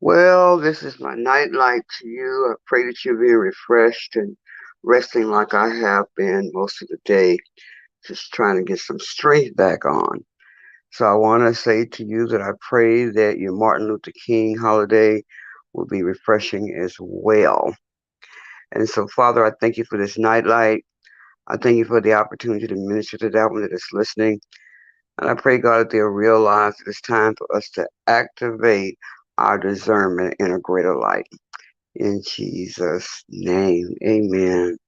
Well, this is my nightlight to you. I pray that you're being refreshed and resting like I have been most of the day, just trying to get some strength back on. So I want to say to you that I pray that your Martin Luther King holiday will be refreshing as well. And so, Father, I thank you for this nightlight. I thank you for the opportunity to minister to that one that is listening. And I pray, God, that they'll realize that it's time for us to activate our discernment in a greater light. In Jesus' name, amen.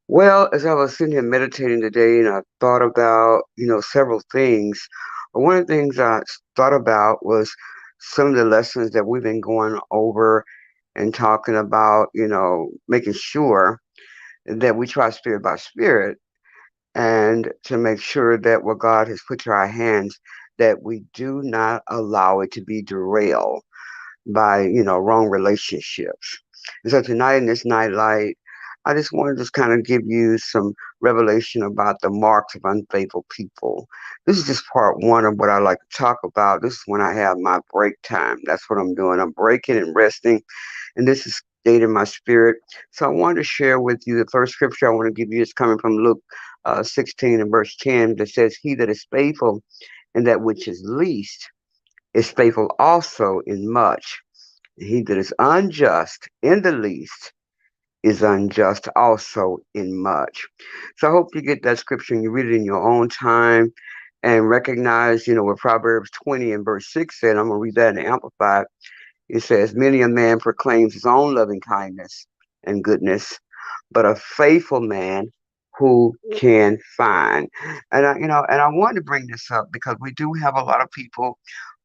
Well, as I was sitting here meditating today and I thought about, several things, but one of the things I thought about was some of the lessons that we've been going over and talking about, making sure that we try spirit by spirit and to make sure that what God has put to our hands, that we do not allow it to be derailed by, wrong relationships. And so tonight in this nightlight, I just want to just kind of give you some revelation about the marks of unfaithful people. This is just part one of what I like to talk about. This is when I have my break time. That's what I'm doing. I'm breaking and resting, and this is in my spirit. So I wanted to share with you the first scripture I want to give you is coming from Luke 16 and verse 10 that says, "He that is faithful in that which is least is faithful also in much. He that is unjust in the least is unjust also in much." So I hope you get that scripture and you read it in your own time and recognize, what Proverbs 20 and verse 6 said. I'm going to read that in the Amplified. It says, "Many a man proclaims his own loving kindness and goodness, but a faithful man who can find." And I wanted to bring this up because we do have a lot of people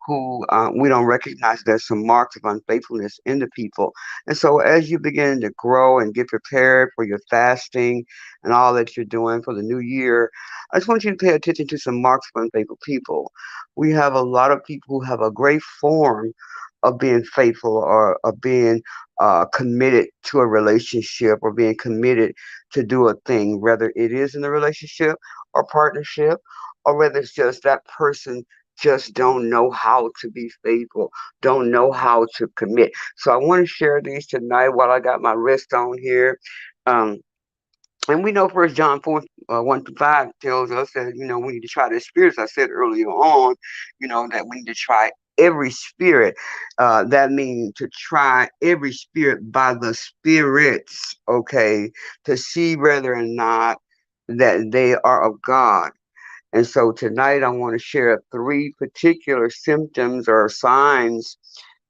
who we don't recognize there's some marks of unfaithfulness in the people. And so as you begin to grow and get prepared for your fasting and all that you're doing for the new year, I just want you to pay attention to some marks of unfaithful people. We have a lot of people who have a great form of being faithful or of being committed to a relationship or being committed to do a thing, whether it is in a relationship or partnership, or whether it's just that person just don't know how to be faithful, don't know how to commit. So I want to share these tonight while I got my wrist on here. Um, and we know First John 4, 1 to 5 tells us that, we need to try the spirits. I said earlier on, that we need to try every spirit. That means to try every spirit by the spirits, okay, to see whether or not that they are of God. And so tonight I want to share three particular symptoms or signs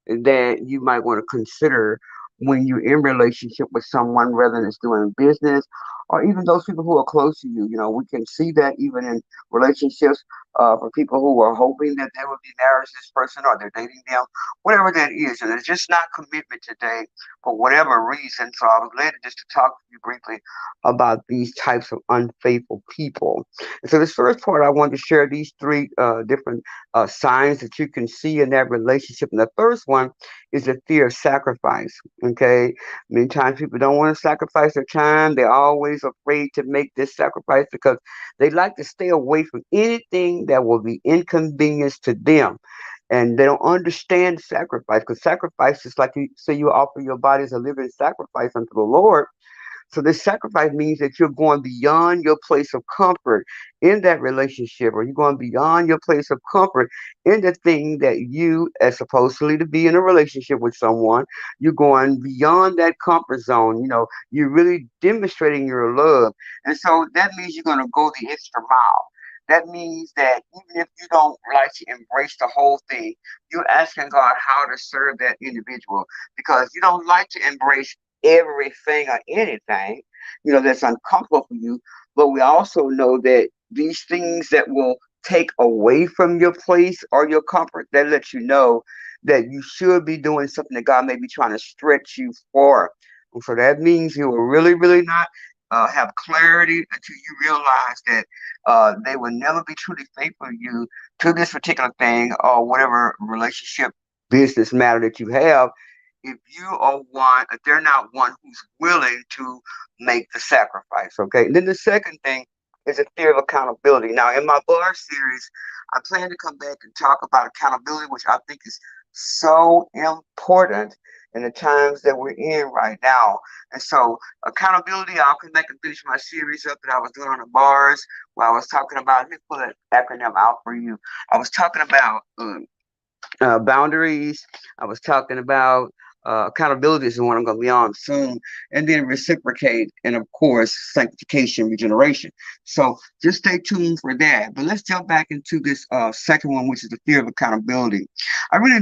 that you might want to consider when you're in relationship with someone, whether it's doing business or even those people who are close to you. We can see that even in relationships for people who are hoping that they will be married to this person or they're dating them, whatever that is. And it's just not commitment today for whatever reason. So I was led just to talk to you briefly about these types of unfaithful people. And so this first part, I want to share these three different signs that you can see in that relationship. And the first one is the fear of sacrifice. Okay, many times people don't want to sacrifice their time. They're always afraid to make this sacrifice because they like to stay away from anything that will be inconvenience to them. And they don't understand sacrifice because sacrifice is like you say you offer your body as a living sacrifice unto the Lord. So this sacrifice means that you're going beyond your place of comfort in that relationship, or you're going beyond your place of comfort in the thing that you, as supposedly to be in a relationship with someone, you're going beyond that comfort zone. You're really demonstrating your love. And so that means you're going to go the extra mile. That means that even if you don't like to embrace the whole thing, you're asking God how to serve that individual because you don't like to embrace everything or anything, that's uncomfortable for you. But we also know that these things that will take away from your place or your comfort, that lets you know that you should be doing something that God may be trying to stretch you for. And so that means you will really, really not have clarity until you realize that they will never be truly faithful to you to this particular thing or whatever relationship, business matter that you have if you are one, if they're not one who's willing to make the sacrifice. Okay. And then the second thing is a fear of accountability. Now, in my bar series, I plan to come back and talk about accountability, which I think is so important in the times that we're in right now. And so, accountability, I'll come back and finish my series up that I was doing on the bars where I was talking about, let me pull that acronym out for you. I was talking about boundaries. I was talking about accountability is the one I'm going to be on soon, and then reciprocate, and of course, sanctification, regeneration. So just stay tuned for that. But let's jump back into this second one, which is the fear of accountability. I really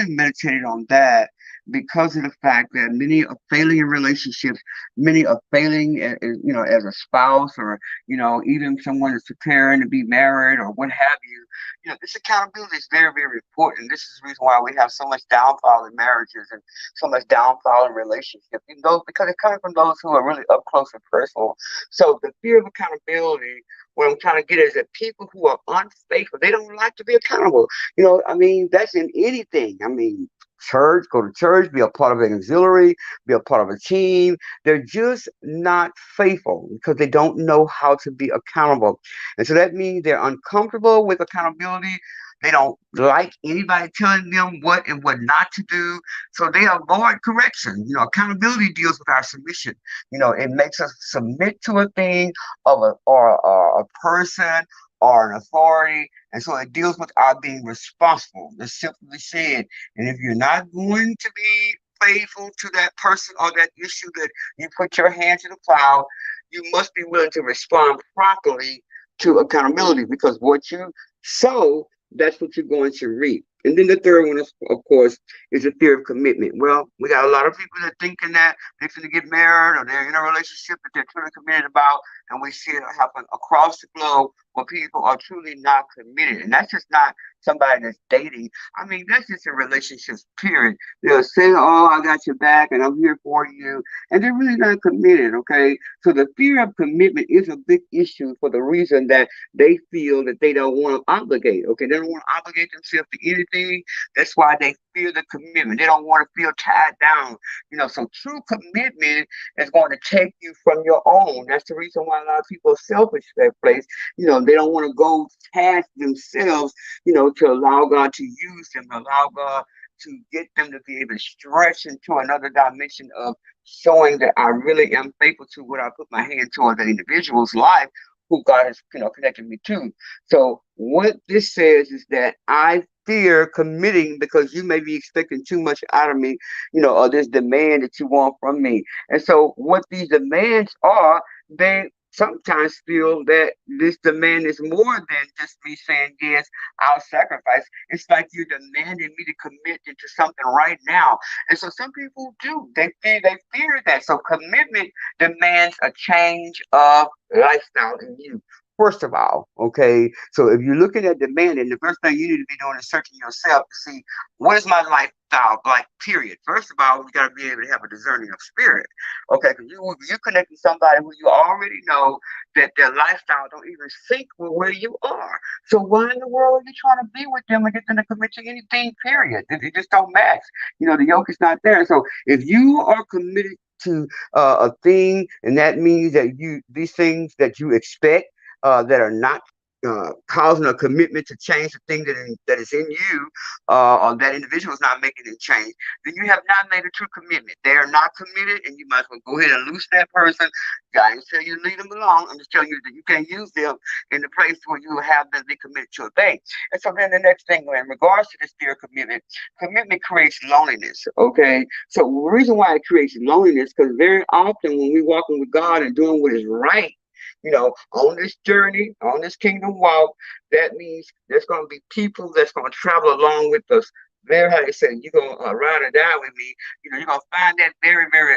meditated on that because of the fact that many are failing in relationships, many are failing, as a spouse, or even someone that's preparing to be married or what have you. This accountability is very, very important. This is the reason why we have so much downfall in marriages and so much downfall in relationships. Because it's coming from those who are really up close and personal. So the fear of accountability, what I'm trying to get is that people who are unfaithful, they don't like to be accountable. That's in anything. Church, go to church, be a part of an auxiliary, be a part of a team. They're just not faithful because they don't know how to be accountable. And so that means they're uncomfortable with accountability. They don't like anybody telling them what and what not to do. So they avoid correction. Accountability deals with our submission. It makes us submit to a thing of or a person or an authority. And so it deals with our being responsible. It's simply said. And if you're not going to be faithful to that person or that issue that you put your hand to the plow, you must be willing to respond properly to accountability, because what you sow, that's what you're going to reap. And then the third one, of course, is the fear of commitment. Well, we got a lot of people that are thinking that they're going to get married or they're in a relationship that they're truly committed about, and we see it happen across the globe where people are truly not committed. And that's just not somebody that's dating. That's just in relationships, period. They'll say, oh, I got your back and I'm here for you. And they're really not committed, okay? So the fear of commitment is a big issue for the reason that they feel that they don't want to obligate, okay? They don't want to obligate themselves to anything. That's why they fear the commitment. They don't want to feel tied down. So true commitment is going to take you from your own. That's the reason why a lot of people are selfish in that place. They don't want to go past themselves, to allow God to use them, to allow God to get them to be able to stretch into another dimension of showing that I really am faithful to what I put my hand toward that individual's life who God has, connected me to. So what this says is that I fear committing because you may be expecting too much out of me, or this demand that you want from me. And so what these demands are, they sometimes feel that this demand is more than just me saying, yes, I'll sacrifice. It's like you're demanding me to commit into something right now. And so some people do. They fear that. So commitment demands a change of lifestyle in you. First of all, okay. So if you're looking at demanding, the first thing you need to be doing is searching yourself to see what is my lifestyle like. Period. First of all, we got to be able to have a discerning of spirit, okay? Because you connect with somebody who you already know that their lifestyle don't even sync with where you are. So why in the world are you trying to be with them and get them to commit to anything? Period. It just don't match. The yoke is not there. So if you are committed to a thing, and that means that these things that you expect that are not causing a commitment to change the thing that is in you, or that individual is not making it change, then you have not made a true commitment. They are not committed, and you might as well go ahead and lose that person. I ain't tell you to leave them alone. I'm just telling you that you can't use them in the place where you have them be committed to a thing. And so then the next thing, in regards to this fear of commitment creates loneliness. Okay, so the reason why it creates loneliness, because very often when we're walking with God and doing what is right, on this journey, on this kingdom walk, that means there's going to be people that's going to travel along with us. Very, how they say, you're going to ride or die with me. You're going to find that very, very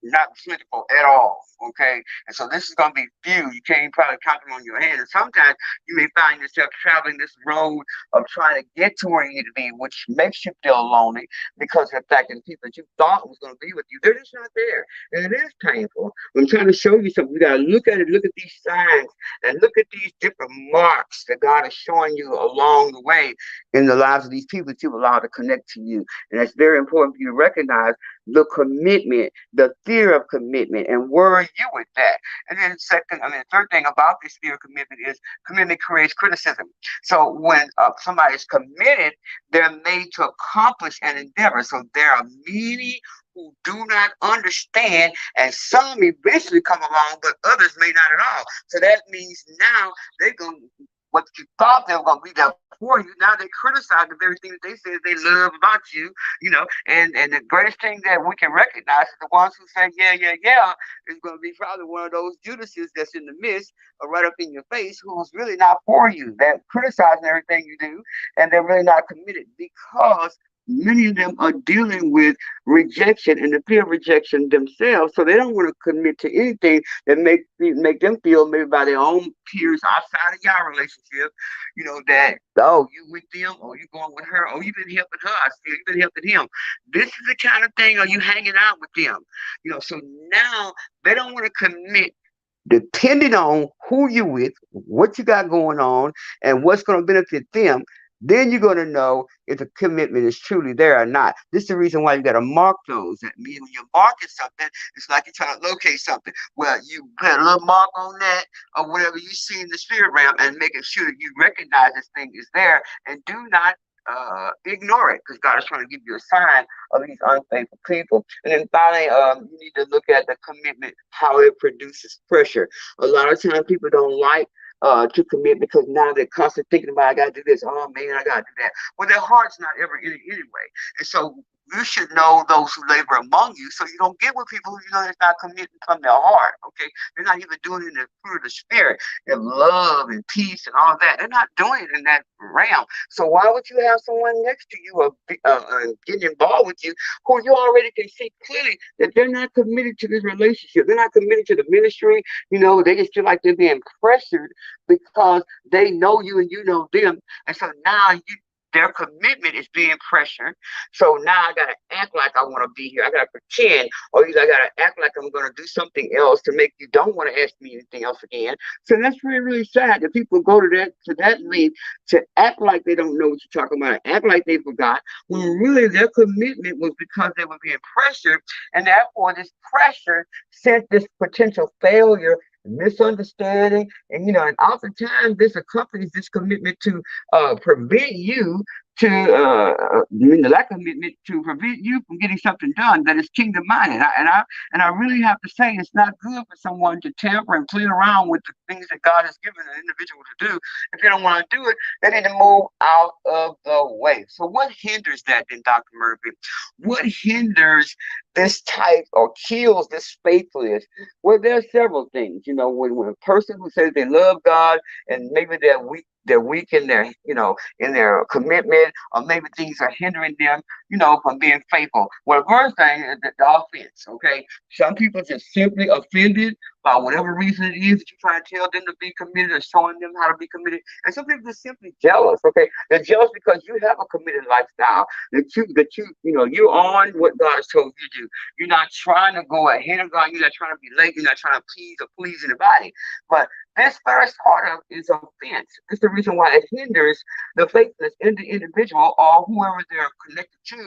not plentiful at all. Okay. And so this is going to be few. You can't probably count them on your hand. And sometimes you may find yourself traveling this road of trying to get to where you need to be, which makes you feel lonely because of the fact that the people that you thought was going to be with you, they're just not there. And it is painful. I'm trying to show you something. You got to look at it, look at these signs, and look at these different marks that God is showing you along the way in the lives of these people that you've allowed to connect to you. And that's very important for you to recognize. the commitment, the fear of commitment, and where are you with that? And then the third thing about this fear of commitment is commitment creates criticism. So when somebody is committed, they're made to accomplish an endeavor. So there are many who do not understand, and some eventually come along, but others may not at all. So that means now they're going to, what you thought they were going to be there for you, now they criticize the very thing that they said they love about you, and the greatest thing that we can recognize is the ones who say, yeah, yeah, yeah, is going to be probably one of those Judases that's in the midst or right up in your face who's really not for you, that criticizing everything you do, and they're really not committed because many of them are dealing with rejection and the fear of rejection themselves, so they don't want to commit to anything that make them feel maybe by their own peers outside of your relationship, that oh you with them, or you going with her, or you've been helping her, I see you've been helping him. This is the kind of thing, are you hanging out with them? So now they don't want to commit depending on who you with, what you got going on, and what's going to benefit them. Then you're going to know if the commitment is truly there or not. This is the reason why you got to mark those. That means when you're marking something, it's like you're trying to locate something. Well, you put a little mark on that or whatever you see in the spirit realm and making sure that you recognize this thing is there and do not ignore it, because God is trying to give you a sign of these unfaithful people. And then finally, you need to look at the commitment, how it produces pressure. A lot of times people don't like to commit because now they're constantly thinking about, I got to do this. Oh man, I got to do that. Well, their heart's not ever in it anyway. And so you should know those who labor among you, so you don't get with people who you know that's not committing from their heart. Okay, they're not even doing it in the fruit of the spirit, and love and peace and all that. They're not doing it in that realm. So why would you have someone next to you or getting involved with you who you already can see clearly that they're not committed to this relationship? They're not committed to the ministry. They just feel like they're being pressured because they know you and you know them, and so now their commitment is being pressured. So now I gotta act like I want to be here. I gotta pretend, or either I gotta act like I'm gonna do something else to make you don't want to ask me anything else again. So that's really, really sad that people go to that length to act like they don't know what you're talking about, act like they forgot, when really their commitment was because they were being pressured, and therefore this pressure sent this potential failure, misunderstanding, and oftentimes this accompanies this commitment to prevent you to the lack of commitment to prevent you from getting something done that is kingdom minded. And I really have to say it's not good for someone to tamper and play around with the things that God has given an individual to do. If they don't want to do it, they need to move out of the way. So what hinders that then, Dr. Murphy? What hinders this type or kills this faithfulness? Well, there are several things. When a person who says they love God and maybe they're weak in their, in their commitment, or maybe things are hindering them, from being faithful. Well, the first thing is the offense. Okay, some people just simply offended by whatever reason it is that you're trying to tell them to be committed or showing them how to be committed. And some people are simply jealous. Okay, they're jealous because you have a committed lifestyle, you're on what God has told you to do. You're not trying to go ahead of God. You're not trying to be late. You're not trying to please anybody. But this first part of is offense. It's the reason why it hinders the faithfulness in the individual or whoever they're connected to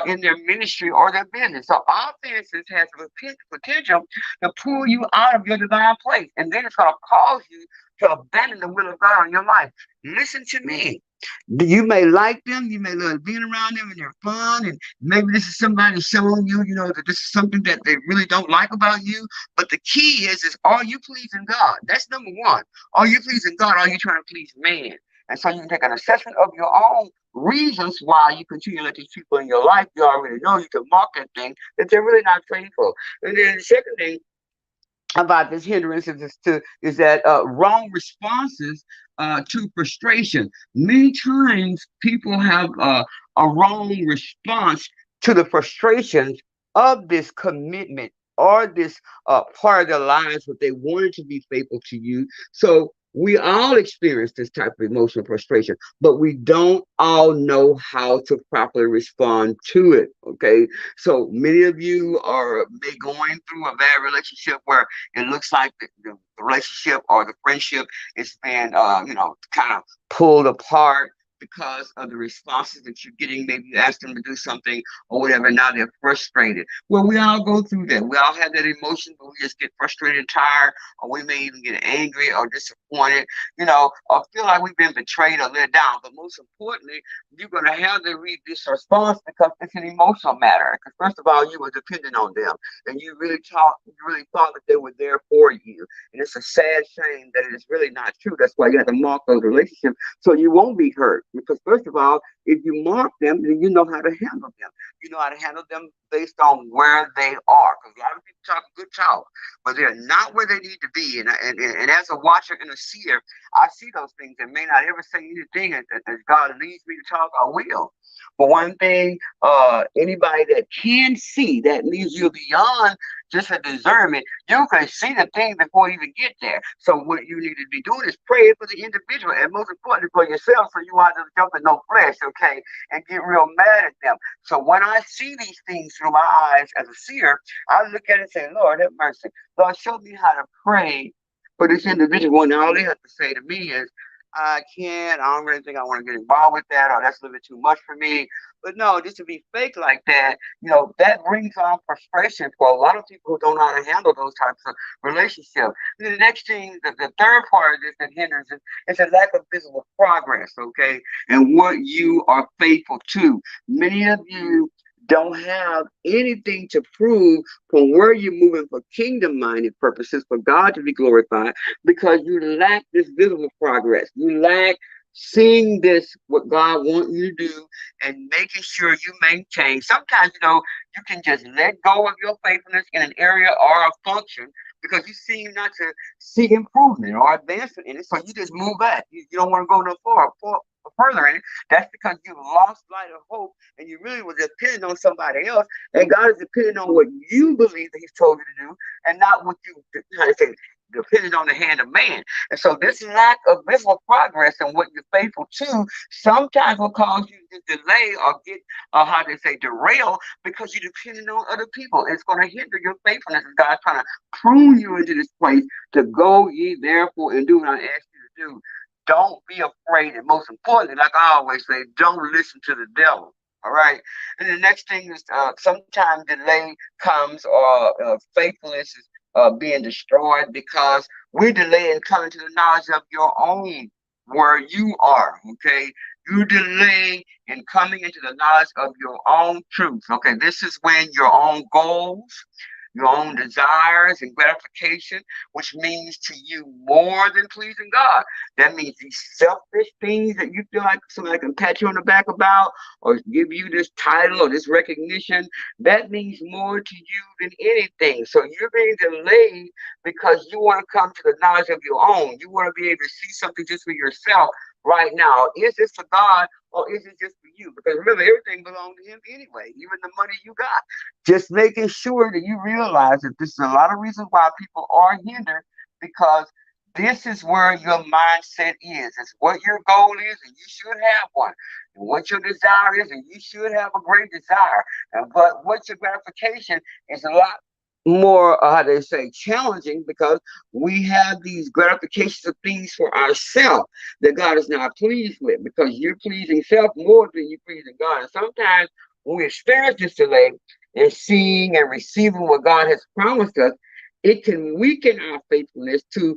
in their ministry or their business. So offenses has the potential to pull you out of your divine place, and then it's going to cause you to abandon the will of God in your life. Listen to me. You may like them, you may love being around them, and they're fun, and maybe this is somebody showing you, that this is something that they really don't like about you. But the key is are you pleasing God? That's number one. Are you pleasing God? Or are you trying to please man? And so you can take an assessment of your own reasons why you continue to let these people in your life. You already know, you can mark that thing that they're really not faithful. And then the second thing about this hindrance is that wrong responses to frustration. Many times people have a wrong response to the frustrations of this commitment or this part of their lives, but they wanted to be faithful to you. So we all experience this type of emotional frustration, but we don't all know how to properly respond to it. Okay, so many of you are maybe going through a bad relationship where it looks like the relationship or the friendship is being, kind of pulled apart. because of the responses that you're getting. Maybe you ask them to do something or whatever. Now they're frustrated. Well, we all go through that. We all have that emotion, but we just get frustrated and tired, or we may even get angry or disappointed, or feel like we've been betrayed or let down. But most importantly, you're going to have to read this response because it's an emotional matter. Because first of all, you were dependent on them, and you really thought that they were there for you. And it's a sad shame that it is really not true. That's why you have to mark those relationships so you won't be hurt. Because first of all, if you mark them, then you know how to handle them. You know how to handle them based on where they are. Because a lot of people talk good talk, but they're not where they need to be. And as a watcher and a seer, I see those things and may not ever say anything as God leads me to talk, I will. But one thing, anybody that can see that leads you beyond just a discernment, you can see the thing before you even get there. So what you need to be doing is praying for the individual and most importantly for yourself so you aren't just jumping no flesh, okay, and get real mad at them. So when I see these things through my eyes as a seer, I look at it and say, Lord, have mercy. Lord, show me how to pray for this individual. And all they have to say to me is, I can't. I don't really think I want to get involved with that, or that's a little bit too much for me. But no, just to be fake like that, that brings on frustration for a lot of people who don't know how to handle those types of relationships. And the next thing, the third part of this that hinders it is a lack of visible progress, okay, and what you are faithful to. Many of you don't have anything to prove from where you're moving for kingdom minded purposes for God to be glorified because you lack this visible progress. You lack seeing this, what God wants you to do, and making sure you maintain. Sometimes, you can just let go of your faithfulness in an area or a function because you seem not to see improvement or advancement in it. So you just move back. You don't want to go no further in it. That's because you lost light of hope and you really were depending on somebody else. And God is depending on what you believe that He's told you to do and not what you, how to say, depending on the hand of man. And so this lack of visible progress and what you're faithful to sometimes will cause you to delay or get, how they say, derail because you're depending on other people. It's going to hinder your faithfulness as God's trying to prune you into this place to go ye therefore and do what I ask you to do. Don't be afraid. And most importantly, like I always say, don't listen to the devil. All right. And the next thing is sometimes delay comes or faithfulness is being destroyed because we delay in coming to the knowledge of your own where you are. Okay. You delay in coming into the knowledge of your own truth. Okay. This is when your own goals, your own desires and gratification, which means to you more than pleasing God. That means these selfish things that you feel like somebody can pat you on the back about or give you this title or this recognition, that means more to you than anything. So you're being delayed because you want to come to the knowledge of your own. You want to be able to see something just for yourself right now. Is this for God or is it just for you? Because remember, everything belongs to Him anyway, even the money you got. Just making sure that you realize that this is a lot of reasons why people are hindered because this is where your mindset is. It's what your goal is, and you should have one. And what your desire is, and you should have a great desire. But what your gratification is a lot more, how they say, challenging because we have these gratifications of things for ourselves that God is not pleased with because you're pleasing self more than you're pleasing God. And sometimes when we experience this delay in seeing and receiving what God has promised us, it can weaken our faithfulness to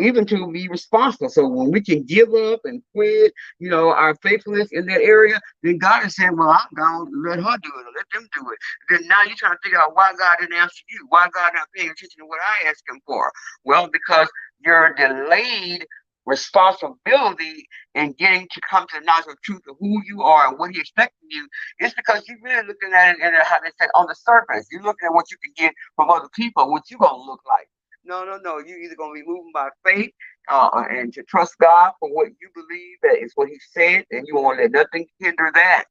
even to be responsible. So when we can give up and quit, our faithfulness in that area, then God is saying, well, I'm going to let her do it or let them do it. Then now you're trying to figure out why God didn't answer you, why God not paying attention to what I asked Him for. Well, because you're delayed responsibility in getting to come to the knowledge of truth of who you are and what He expects from you. It's because you're really looking at it and how they say on the surface. You're looking at what you can get from other people, what you're gonna look like. No, no, no. You're either gonna be moving by faith and to trust God for what you believe that is what He said, and you won't let nothing hinder that.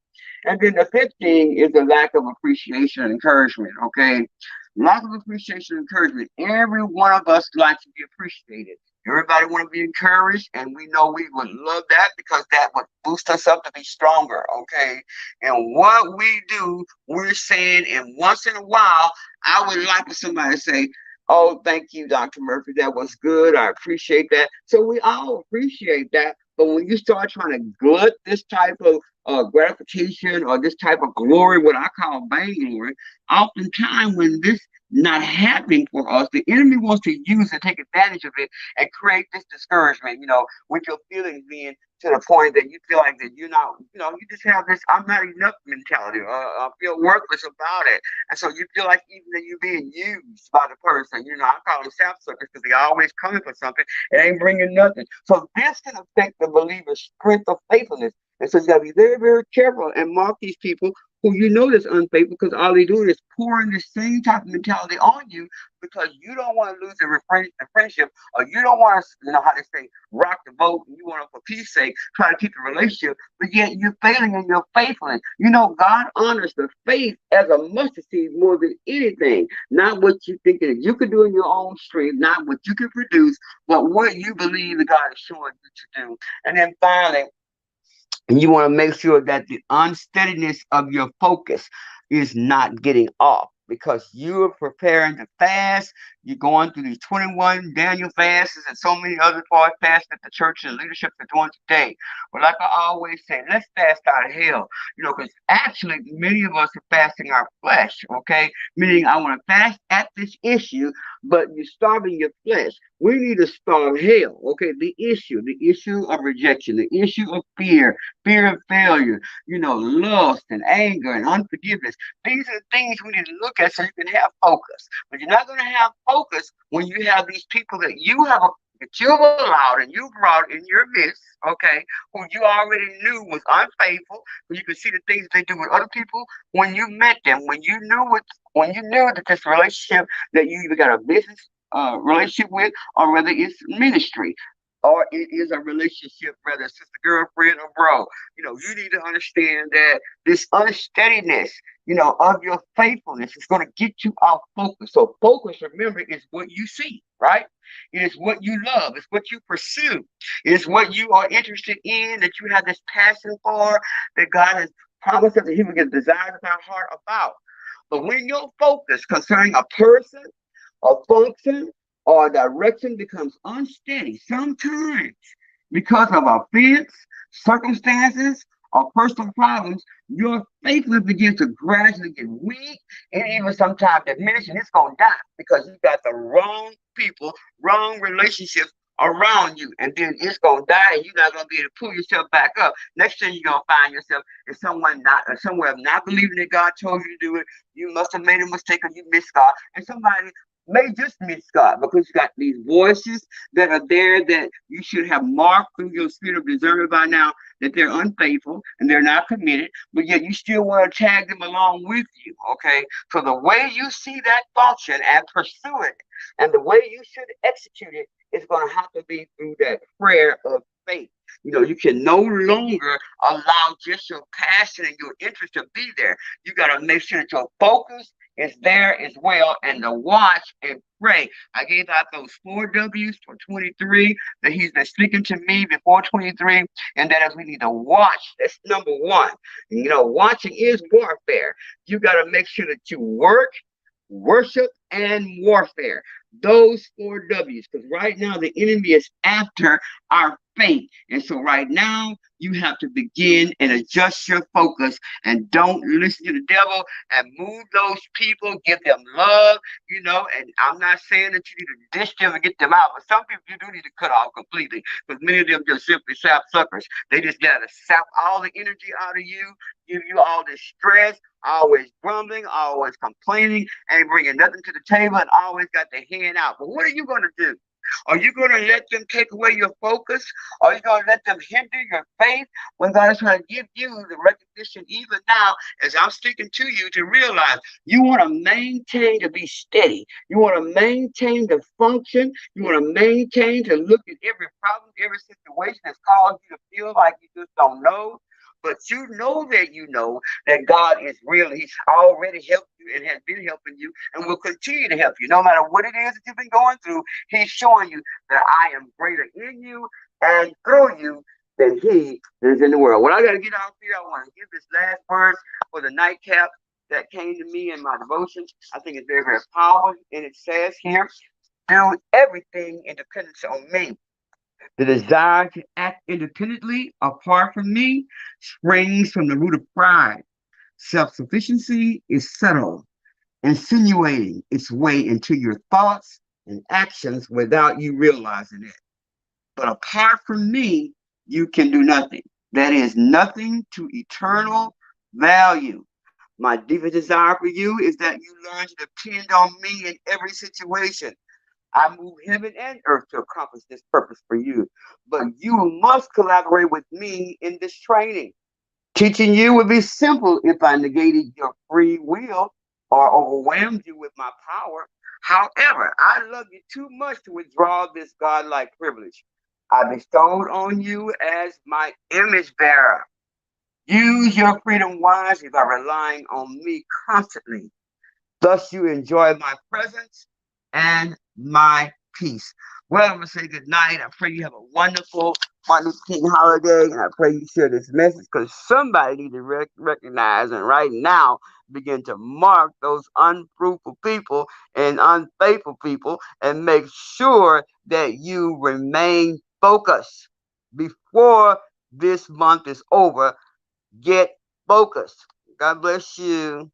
And then the fifth thing is the lack of appreciation and encouragement. Okay, lack of appreciation and encouragement. Every one of us likes to be appreciated. Everybody want to be encouraged, and we know we would love that because that would boost us up to be stronger, okay? And what we do, we're saying, and once in a while, I would like for somebody to say, oh, thank you, Dr. Murphy, that was good. I appreciate that. So we all appreciate that. But when you start trying to glut this type of gratification or this type of glory, what I call vainglory, oftentimes when this not happening for us, the enemy wants to use and take advantage of it and create this discouragement, with your feelings being to the point that you feel like that you're not, you just have this I'm not enough mentality, I feel worthless about it. And so you feel like even that you're being used by the person. I call them sap suckers because they always coming for something. It ain't bringing nothing. So this can affect the believer's strength of faithfulness. And so you got to be very, very careful and mark these people who you know that's unfaithful because all they doing is pouring the same type of mentality on you because you don't want to lose the friendship, or you don't want to, how they say, rock the boat, and you want to, for peace sake, try to keep the relationship, but yet you're failing in your faithfulness. God honors the faith as a mustard seed more than anything. Not what you think that you can do in your own strength, not what you can produce, but what you believe that God is showing you to do. And then finally, and you want to make sure that the unsteadiness of your focus is not getting off because you're preparing to fast. You're going through these 21 Daniel fasts and so many other fasts that the church and leadership are doing today. But like I always say, let's fast out of hell. Because actually many of us are fasting our flesh, okay? Meaning I want to fast at this issue, but you're starving your flesh. We need to starve hell, okay? The issue of rejection, the issue of fear of failure, lust and anger and unforgiveness. These are the things we need to look at so you can have focus. But you're not going to have focus when you have these people that you've allowed and you brought in your midst, okay, who you already knew was unfaithful. You can see the things they do with other people when you met them, when you knew that this relationship that you either got a business relationship with, or whether it's ministry, or it is a relationship, whether it's just a girlfriend or bro. You need to understand that this unsteadiness, of your faithfulness is going to get you off focus. So focus, remember, is what you see, right? It is what you love. It's what you pursue. It's what you are interested in, that you have this passion for, that God has promised us that He will get desires of our heart about. But when your focus concerning a person, a function, or direction becomes unsteady sometimes because of offense, circumstances, or personal problems, your faithfulness begins to gradually get weak and even sometimes diminish, and it's going to die because you got the wrong people, wrong relationships around you, and then it's going to die and you're not going to be able to pull yourself back up. Next thing you're going to find yourself is somewhere not believing that God told you to do it. You must have made a mistake or you missed God, and somebody may just miss God because you got these voices that are there that you should have marked through your spirit of discernment by now that they're unfaithful and they're not committed, but yet you still want to tag them along with you, okay? So the way you see that function and pursue it, and the way you should execute it is going to have to be through that prayer of faith. You can no longer allow just your passion and your interest to be there. You got to make sure that your focus is there as well, and to watch and pray. I gave out those 4 W's for 23 that He's been speaking to me before 23, and that is we need to watch. That's number one. Watching is warfare. You got to make sure that you work, worship, and warfare. Those 4 W's, because right now the enemy is after our faith. And so right now you have to begin and adjust your focus and don't listen to the devil and move those people, give them love, and I'm not saying that you need to dish them and get them out, but some people you do need to cut off completely because many of them just simply sap suckers. They just got to sap all the energy out of you, give you all this stress, always grumbling, always complaining, ain't bringing nothing to the table, and always got their hand out. But what are you going to do? Are you going to let them take away your focus? Are you going to let them hinder your faith when God is trying to give you the recognition even now as I'm speaking to you to realize you want to maintain to be steady. You want to maintain to function. You want to maintain to look at every problem, every situation that's caused you to feel like you just don't know. But you know that God is real. He's already helped you and has been helping you and will continue to help you. No matter what it is that you've been going through, He's showing you that I am greater in you and through you than He is in the world. When I got to get out here, I want to give this last verse for the nightcap that came to me in my devotions. I think it's very, very powerful. And it says here, do everything in dependence on me. The desire to act independently apart from me springs from the root of pride. Self sufficiency is subtle, insinuating its way into your thoughts and actions without you realizing it. But apart from me, you can do nothing. That is nothing to eternal value. My deepest desire for you is that you learn to depend on me in every situation. I move heaven and earth to accomplish this purpose for you. But you must collaborate with me in this training. Teaching you would be simple if I negated your free will or overwhelmed you with my power. However, I love you too much to withdraw this godlike privilege I bestowed on you as my image bearer. Use your freedom wisely by relying on me constantly. Thus, you enjoy my presence and my peace. Well, I'm going to say good night. I pray you have a wonderful Martin Luther King holiday, and I pray you share this message because somebody needs to recognize and right now begin to mark those unfruitful people and unfaithful people and make sure that you remain focused before this month is over. Get focused. God bless you.